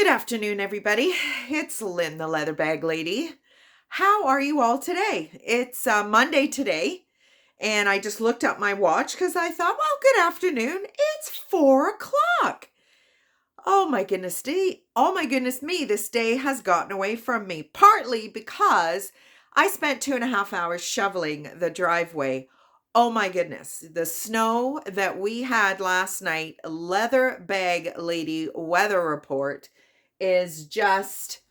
Good afternoon, everybody. It's Lynn, the leather bag lady. How are you all today? It's Monday today, and I just looked at my watch because I thought, well, good afternoon. It's 4 o'clock. Oh my goodness me, this day has gotten away from me, partly because I spent 2.5 hours shoveling the driveway. Oh my goodness, the snow that we had last night, leather bag lady weather report is just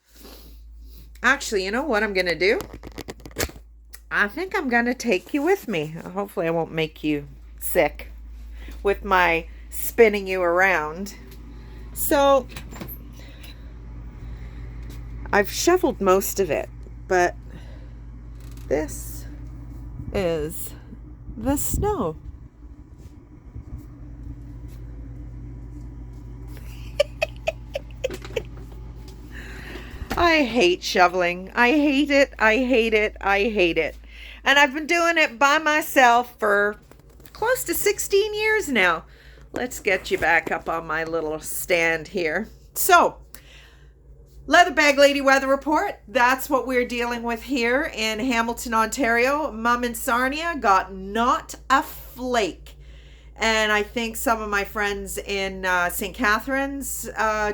actually, you know what I'm going to do? I think I'm going to take you with me. Hopefully I won't make you sick with my spinning you around. So I've shoveled most of it, but this is the snow. I hate shoveling. I hate it. I hate it. I hate it. And I've been doing it by myself for close to 16 years now. Let's get you back up on my little stand here. So, Leather Bag Lady weather report. That's what we're dealing with here in Hamilton, Ontario. Mum and Sarnia got not a flake. And I think some of my friends in St. Catharines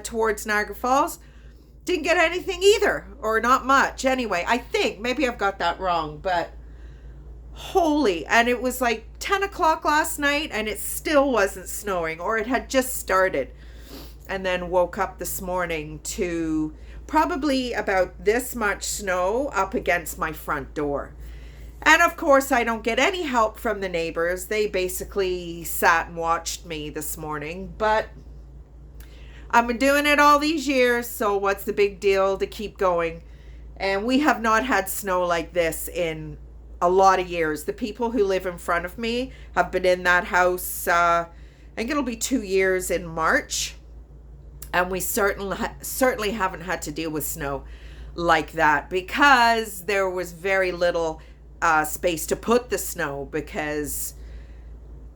towards Niagara Falls didn't get anything either, or not much. Anyway, I think maybe I've got that wrong, but holy, and it was like 10 o'clock last night and it still wasn't snowing, or it had just started. And then woke up this morning to probably about this much snow up against my front door. And of course, I don't get any help from the neighbors. They basically sat and watched me this morning, but I've been doing it all these years, so what's the big deal to keep going? And we have not had snow like this in a lot of years. The people who live in front of me have been in that house, I think it'll be 2 years in March. And we certainly haven't had to deal with snow like that because there was very little space to put the snow because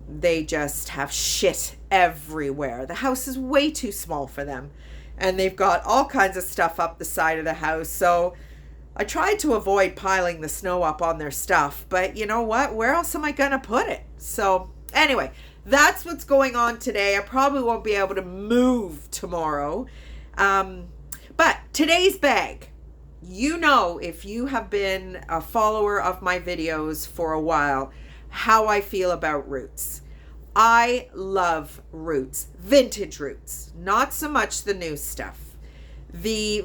they just have shit everywhere. The house is way too small for them. And they've got all kinds of stuff up the side of the house. So I tried to avoid piling the snow up on their stuff. But you know what? Where else am I going to put it? So anyway, that's what's going on today. I probably won't be able to move tomorrow. But today's bag. You know, if you have been a follower of my videos for a while, how I feel about roots. I love roots, vintage roots, not so much the new stuff. The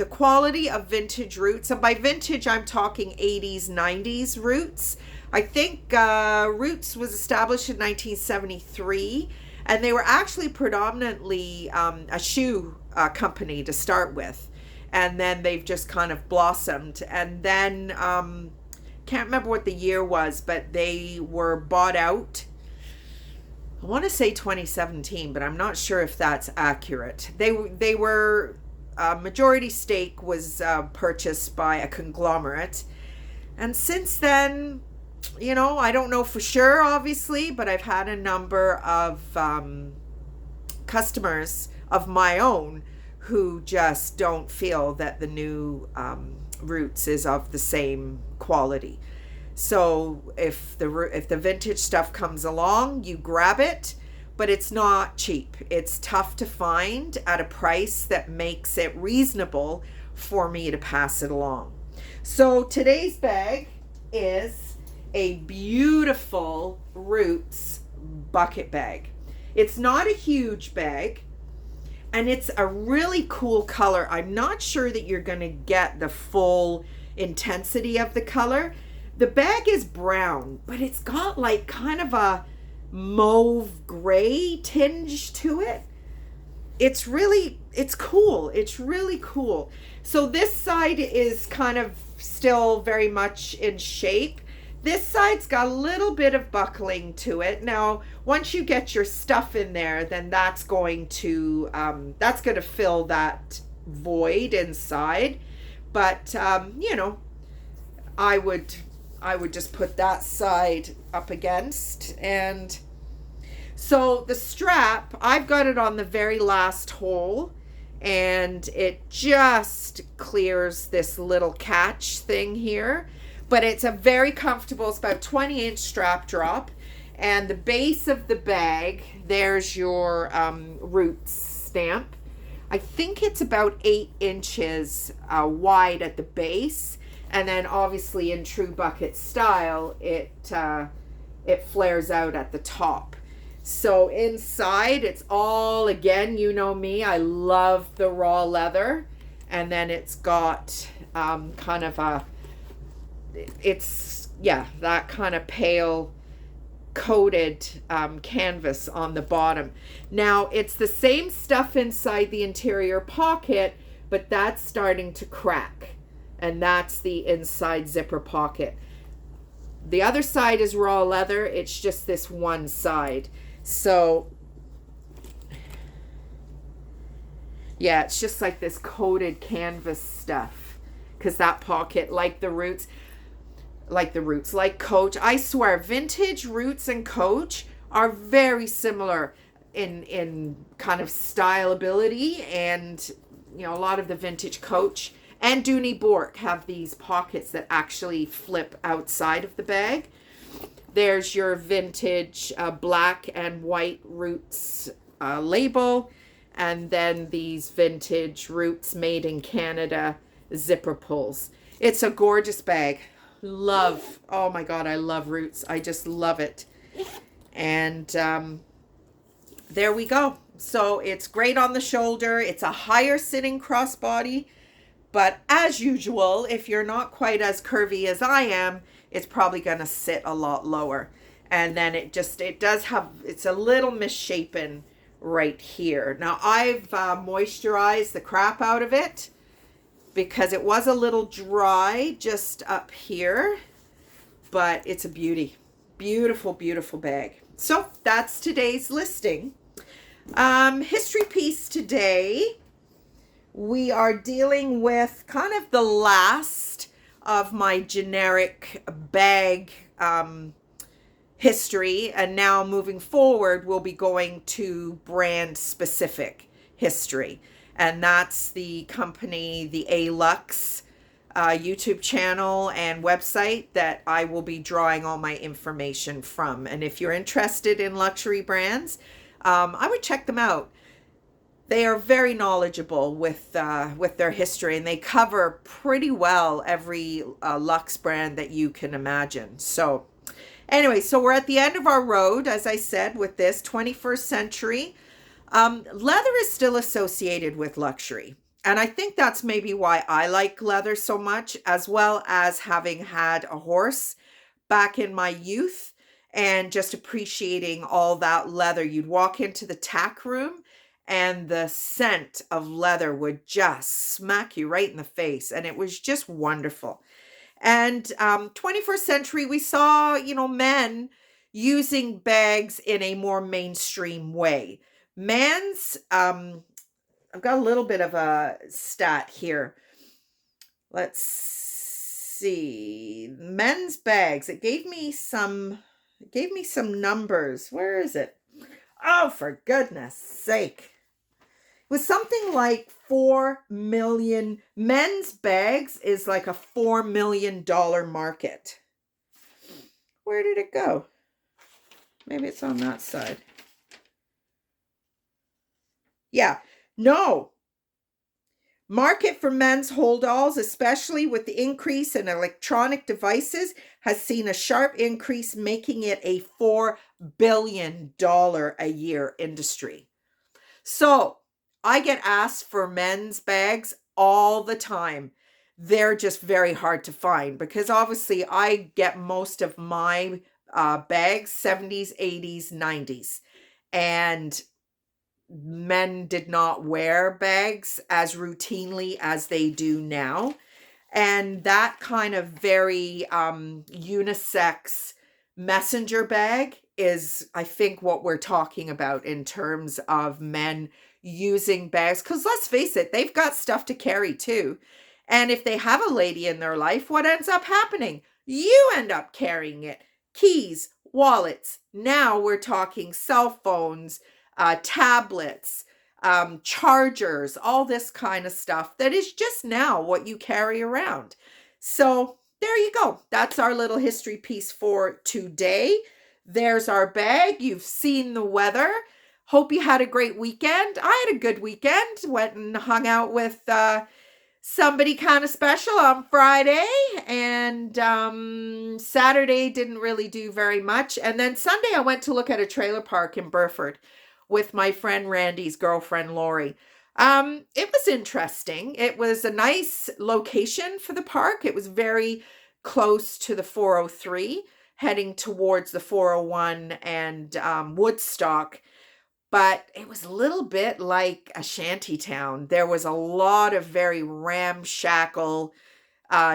quality of vintage roots, and by vintage I'm talking 80s, 90s roots. I think Roots was established in 1973, and they were actually predominantly a shoe company to start with, and then they've just kind of blossomed, and then can't remember what the year was, but they were bought out. I want to say 2017, but I'm not sure if that's accurate. They were majority stake was purchased by a conglomerate, and since then, you know, I don't know for sure, obviously, but I've had a number of customers of my own who just don't feel that the new Roots is of the same quality. So if the vintage stuff comes along, you grab it, but it's not cheap. It's tough to find at a price that makes it reasonable for me to pass it along. So today's bag is a beautiful Roots bucket bag. It's not a huge bag. And it's a really cool color. I'm not sure that you're going to get the full intensity of the color. The bag is brown, but it's got like kind of a mauve gray tinge to it. It's cool. It's really cool. So this side is kind of still very much in shape. This side's got a little bit of buckling to it. Now, once you get your stuff in there, then that's going to fill that void inside. But you know, I would just put that side up against. And so the strap, I've got it on the very last hole and it just clears this little catch thing here. But it's a very comfortable, it's about 20-inch strap drop. And the base of the bag, there's your Roots stamp. I think it's about 8 inches wide at the base. And then obviously in true bucket style, it flares out at the top. So inside, it's all, again, you know me, I love the raw leather. And then it's got kind of a, it's, yeah, that kind of pale coated canvas on the bottom. Now, it's the same stuff inside the interior pocket, but that's starting to crack. And that's the inside zipper pocket. The other side is raw leather. It's just this one side. So, yeah, it's just like this coated canvas stuff. Because that pocket, like Coach, I swear, vintage Roots and Coach are very similar in kind of styleability. And, you know, a lot of the vintage Coach and Dooney Bourke have these pockets that actually flip outside of the bag. There's your vintage black and white Roots label. And then these vintage Roots made in Canada zipper pulls. It's a gorgeous bag. Love. Oh my God, I love Roots. I just love it. And there we go. So it's great on the shoulder. It's a higher sitting crossbody. But as usual, if you're not quite as curvy as I am, it's probably going to sit a lot lower. And then it does have, it's a little misshapen right here. Now I've moisturized the crap out of it because it was a little dry just up here, but it's a beauty. Beautiful, beautiful bag. So that's today's listing. History piece today. We are dealing with kind of the last of my generic bag history, and now moving forward we'll be going to brand specific history, and that's the company, the A-Lux YouTube channel and website that I will be drawing all my information from. And if you're interested in luxury brands, I would check them out. They are very knowledgeable with their history, and they cover pretty well every luxe brand that you can imagine. So anyway, so we're at the end of our road, as I said, with this 21st century. Leather is still associated with luxury. And I think that's maybe why I like leather so much, as well as having had a horse back in my youth and just appreciating all that leather. You'd walk into the tack room and the scent of leather would just smack you right in the face. And it was just wonderful. And 21st century, we saw, you know, men using bags in a more mainstream way. Men's, I've got a little bit of a stat here. Let's see. Men's bags. It gave me some numbers. Where is it? Oh, for goodness sake. It was something like 4 million. Men's bags is like a $4 million market. Where did it go? Maybe it's on that side. Yeah, no. Market for men's holdalls, especially with the increase in electronic devices, has seen a sharp increase, making it a $4 billion a year industry. So I get asked for men's bags all the time. They're just very hard to find because obviously I get most of my bags 70s, 80s, 90s. And men did not wear bags as routinely as they do now. And that kind of very unisex messenger bag is, I think, what we're talking about in terms of men using bags. Because let's face it, they've got stuff to carry too. And if they have a lady in their life, what ends up happening? You end up carrying it. Keys, wallets. Now we're talking cell phones, tablets, chargers, all this kind of stuff that is just now what you carry around. So there you go. That's our little history piece for today. There's our bag. You've seen the weather. Hope you had a great weekend. I had a good weekend. Went and hung out with somebody kind of special on Friday, and Saturday didn't really do very much. And then Sunday I went to look at a trailer park in Burford with my friend Randy's girlfriend Lori. It was interesting. It was a nice location for the park. It was very close to the 403, heading towards the 401 and Woodstock. But it was a little bit like a shanty town. There was a lot of very ramshackle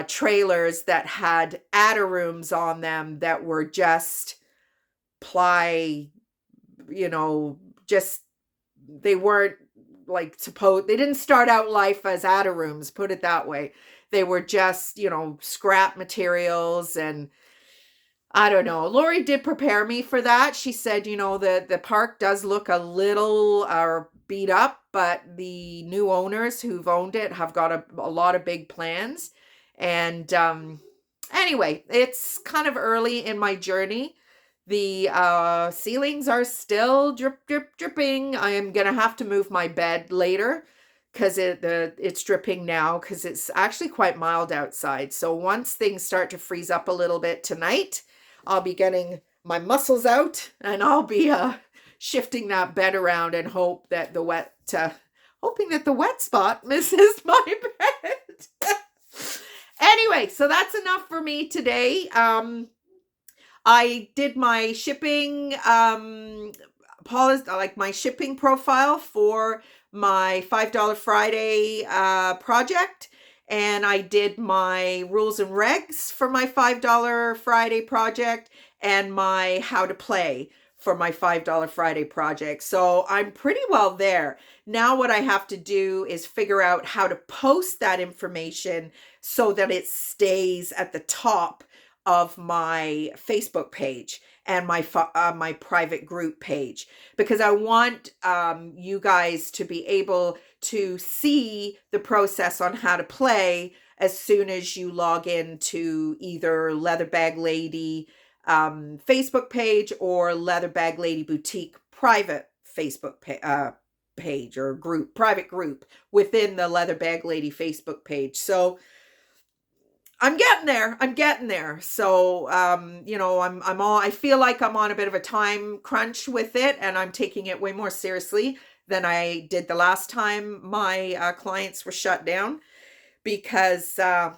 trailers that had attic rooms on them that were just ply, just they weren't like they didn't start out life as attic rooms, put it that way. They were just, scrap materials, and I don't know. Lori did prepare me for that. She said, the park does look a little beat up, but the new owners who've owned it have got a lot of big plans. And anyway, it's kind of early in my journey. The ceilings are still dripping. I am going to have to move my bed later because it's dripping now because it's actually quite mild outside. So once things start to freeze up a little bit tonight, I'll be getting my muscles out and I'll be shifting that bed around and hoping that the wet spot misses my bed. Anyway, so that's enough for me today. I did my shipping, my shipping profile for my $5 Friday project. And I did my rules and regs for my $5 Friday project and my how to play for my $5 Friday project. So I'm pretty well there. Now what I have to do is figure out how to post that information so that it stays at the top of my Facebook page and my private group page, because I want you guys to be able to see the process on how to play as soon as you log into either Leatherbag Lady Facebook page or Leatherbag Lady Boutique private Facebook page or private group within the Leatherbag Lady Facebook page. So I'm getting there. So, I feel like I'm on a bit of a time crunch with it, and I'm taking it way more seriously than I did the last time my clients were shut down, because I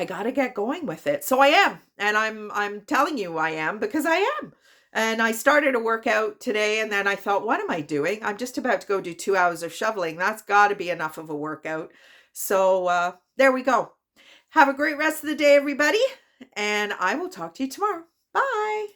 got to get going with it. So I am, and I'm telling you I am, because I am. And I started a workout today, and then I thought, what am I doing? I'm just about to go do 2 hours of shoveling. That's got to be enough of a workout. So there we go. Have a great rest of the day, everybody, and I will talk to you tomorrow. Bye.